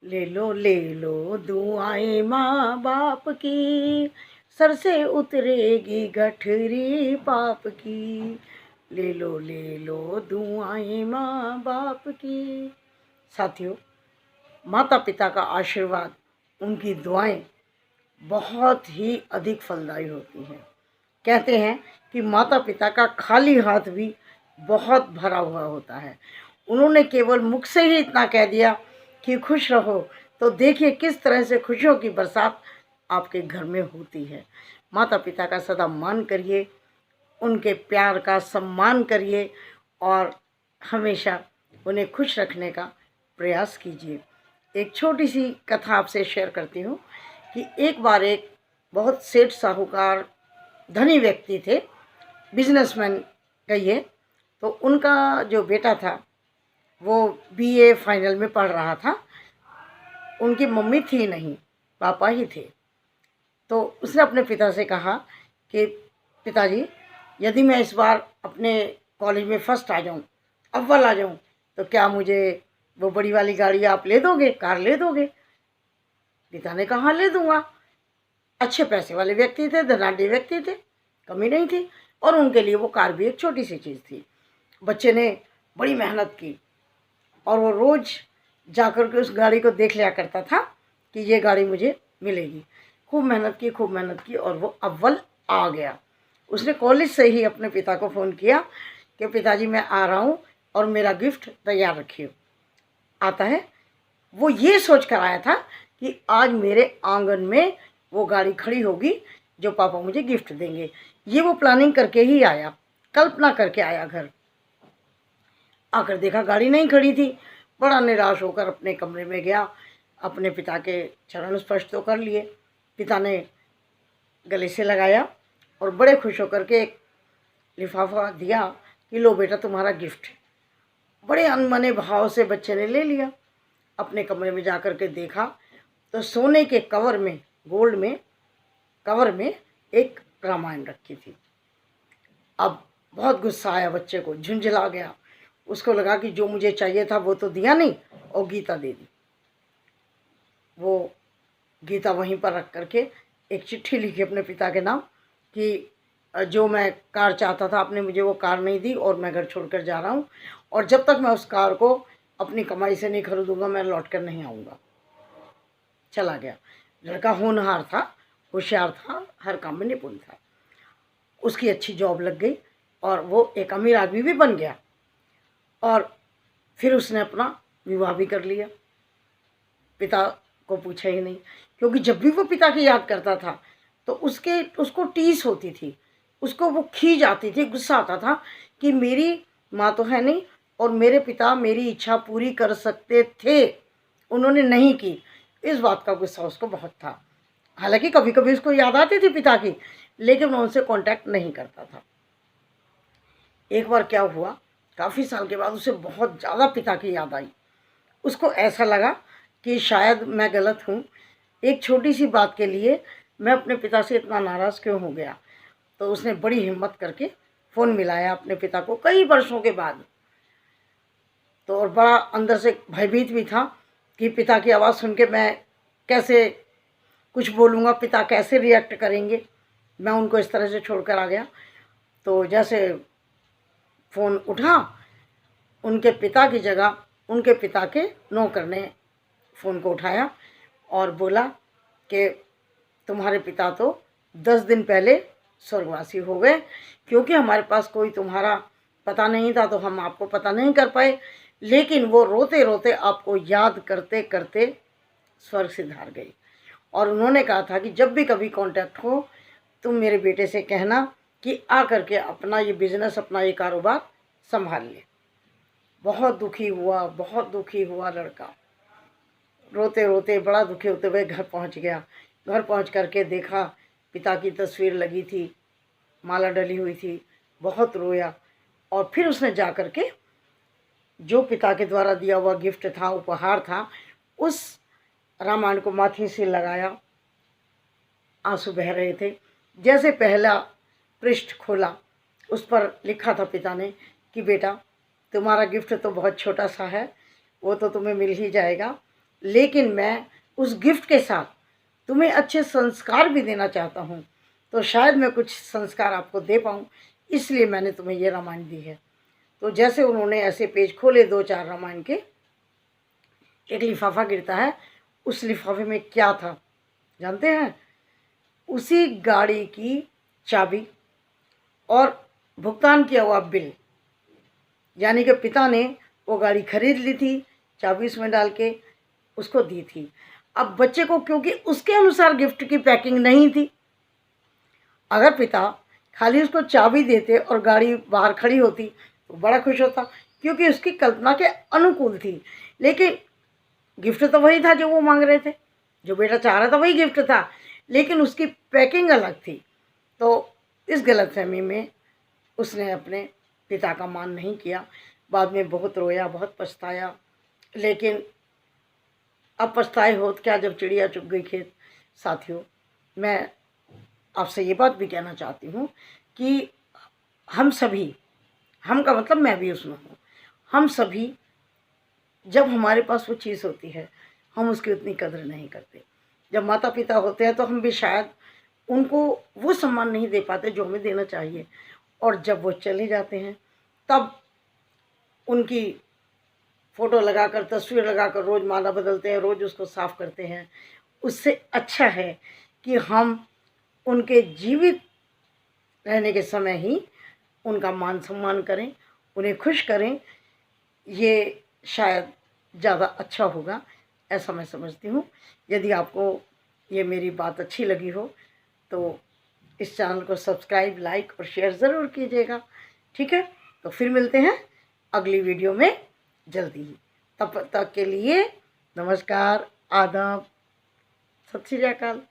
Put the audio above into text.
ले लो दुआएं माँ बाप की, सर से उतरेगी गठरी पाप की। ले लो दुआएं माँ बाप की। साथियों, माता पिता का आशीर्वाद, उनकी दुआएं बहुत ही अधिक फलदायी होती हैं। कहते हैं कि माता पिता का खाली हाथ भी बहुत भरा हुआ होता है। उन्होंने केवल मुख से ही इतना कह दिया कि खुश रहो, तो देखिए किस तरह से खुशियों की बरसात आपके घर में होती है। माता पिता का सदा मान करिए, उनके प्यार का सम्मान करिए और हमेशा उन्हें खुश रखने का प्रयास कीजिए। एक छोटी सी कथा आपसे शेयर करती हूँ कि एक बार एक बहुत सेठ साहूकार धनी व्यक्ति थे, बिजनेसमैन कहिए। तो उनका जो बेटा था वो बीए फाइनल में पढ़ रहा था। उनकी मम्मी थी नहीं, पापा ही थे। तो उसने अपने पिता से कहा कि पिताजी, यदि मैं इस बार अपने कॉलेज में फर्स्ट आ जाऊं, अव्वल आ जाऊं, तो क्या मुझे वो बड़ी वाली गाड़ी आप ले दोगे, कार ले दोगे? पिता ने कहा, ले दूंगा। अच्छे पैसे वाले व्यक्ति थे, धनाढ्य व्यक्ति थे, कमी नहीं थी, और उनके लिए वो कार भी एक छोटी सी चीज़ थी। बच्चे ने बड़ी मेहनत की और वो रोज़ जाकर के उस गाड़ी को देख लिया करता था कि ये गाड़ी मुझे मिलेगी। खूब मेहनत की और वो अव्वल आ गया। उसने कॉलेज से ही अपने पिता को फ़ोन किया कि पिताजी मैं आ रहा हूँ और मेरा गिफ्ट तैयार रखिए। आता है, वो ये सोच कर आया था कि आज मेरे आंगन में वो गाड़ी खड़ी होगी जो पापा मुझे गिफ्ट देंगे। ये वो प्लानिंग करके ही आया, कल्पना करके आया। घर आकर देखा गाड़ी नहीं खड़ी थी। बड़ा निराश होकर अपने कमरे में गया। अपने पिता के चरण स्पर्श तो कर लिए, पिता ने गले से लगाया और बड़े खुश होकर के एक लिफाफा दिया कि लो बेटा तुम्हारा गिफ्ट। बड़े अनमने भाव से बच्चे ने ले लिया। अपने कमरे में जाकर के देखा तो सोने के कवर में, गोल्ड में कवर में एक रामायण रखी थी। अब बहुत गुस्सा आया बच्चे को, झुंझला गया। उसको लगा कि जो मुझे चाहिए था वो तो दिया नहीं और गीता दे दी। वो गीता वहीं पर रख करके एक चिट्ठी लिखी अपने पिता के नाम कि जो मैं कार चाहता था आपने मुझे वो कार नहीं दी और मैं घर छोड़कर जा रहा हूँ, और जब तक मैं उस कार को अपनी कमाई से नहीं खरीदूंगा मैं लौट कर नहीं आऊँगा। चला गया। लड़का होनहार था, होशियार था, हर काम में निपुण था। उसकी अच्छी जॉब लग गई और वो एक अमीर आदमी भी बन गया। और फिर उसने अपना विवाह भी कर लिया। पिता को पूछा ही नहीं, क्योंकि जब भी वो पिता की याद करता था तो उसको टीस होती थी, उसको वो खींच आती थी, गुस्सा आता था कि मेरी माँ तो है नहीं और मेरे पिता मेरी इच्छा पूरी कर सकते थे, उन्होंने नहीं की। इस बात का गुस्सा उसको बहुत था। हालांकि कभी कभी उसको याद आती थी पिता की, लेकिन वो उनसे कांटेक्ट नहीं करता था। एक बार क्या हुआ, काफ़ी साल के बाद उसे बहुत ज़्यादा पिता की याद आई। उसको ऐसा लगा कि शायद मैं गलत हूँ, एक छोटी सी बात के लिए मैं अपने पिता से इतना नाराज़ क्यों हो गया। तो उसने बड़ी हिम्मत करके फ़ोन मिलाया अपने पिता को कई वर्षों के बाद। तो और बड़ा अंदर से भयभीत भी था कि पिता की आवाज़ सुन के मैं कैसे कुछ बोलूँगा, पिता कैसे रिएक्ट करेंगे। मैं उनको इस तरह से छोड़कर आ गया। तो जैसे फ़ोन उठा, उनके पिता की जगह उनके पिता के नौकर ने फ़ोन को उठाया और बोला कि तुम्हारे पिता तो 10 दिन पहले स्वर्गवासी हो गए, क्योंकि हमारे पास कोई तुम्हारा पता नहीं था तो हम आपको पता नहीं कर पाए, लेकिन वो रोते रोते आपको याद करते करते स्वर्ग सिधार गई। और उन्होंने कहा था कि जब भी कभी कांटेक्ट हो तुम मेरे बेटे से कहना कि आ करके अपना ये बिज़नेस, अपना ये कारोबार संभाल ले। बहुत दुखी हुआ लड़का। रोते रोते, बड़ा दुखी होते हुए घर पहुंच गया। घर पहुंच करके देखा पिता की तस्वीर लगी थी, माला डली हुई थी। बहुत रोया और फिर उसने जा कर के जो पिता के द्वारा दिया हुआ गिफ्ट था, उपहार था, उस रामायण को माथे से लगाया। आंसू बह रहे थे। जैसे पहला पृष्ठ खोला, उस पर लिखा था पिता ने कि बेटा तुम्हारा गिफ्ट तो बहुत छोटा सा है, वो तो तुम्हें मिल ही जाएगा, लेकिन मैं उस गिफ्ट के साथ तुम्हें अच्छे संस्कार भी देना चाहता हूँ, तो शायद मैं कुछ संस्कार आपको दे पाऊँ, इसलिए मैंने तुम्हें ये रामायण दी है। तो जैसे उन्होंने ऐसे पेज खोले 2-4 रामायण के, एक लिफाफा गिरता है, उस लिफाफे में क्या था जानते हैं? उसी गाड़ी की चाबी और भुगतान किया हुआ बिल, यानी कि पिता ने वो गाड़ी खरीद ली थी, चाबी उसमें डाल के उसको दी थी। अब बच्चे को क्योंकि उसके अनुसार गिफ्ट की पैकिंग नहीं थी, अगर पिता खाली उसको चाबी देते और गाड़ी बाहर खड़ी होती तो बड़ा खुश होता, क्योंकि उसकी कल्पना के अनुकूल थी। लेकिन गिफ्ट तो वही था जो वो मांग रहे थे, जो बेटा चाह रहा था वही गिफ्ट था, लेकिन उसकी पैकिंग अलग थी। तो इस गलतफहमी में उसने अपने पिता का मान नहीं किया। बाद में बहुत रोया, बहुत पछताया, लेकिन अब पछताए होत क्या जब चिड़िया चुग गई खेत। साथियों, मैं आपसे ये बात भी कहना चाहती हूँ कि हम सभी, हम का मतलब मैं भी उसमें हूँ, हम सभी जब हमारे पास वो चीज़ होती है हम उसकी उतनी कदर नहीं करते। जब माता पिता होते हैं तो हम भी शायद उनको वो सम्मान नहीं दे पाते जो हमें देना चाहिए, और जब वो चले जाते हैं तब उनकी फ़ोटो लगाकर, तस्वीर लगाकर रोज़ माला बदलते हैं, रोज़ उसको साफ़ करते हैं। उससे अच्छा है कि हम उनके जीवित रहने के समय ही उनका मान सम्मान करें, उन्हें खुश करें, ये शायद ज़्यादा अच्छा होगा, ऐसा मैं समझती हूँ। यदि आपको ये मेरी बात अच्छी लगी हो तो इस चैनल को सब्सक्राइब, लाइक और शेयर ज़रूर कीजिएगा, ठीक है? तो फिर मिलते हैं अगली वीडियो में जल्दी ही। तब तक के लिए नमस्कार, आदाब, सत श्री अकाल।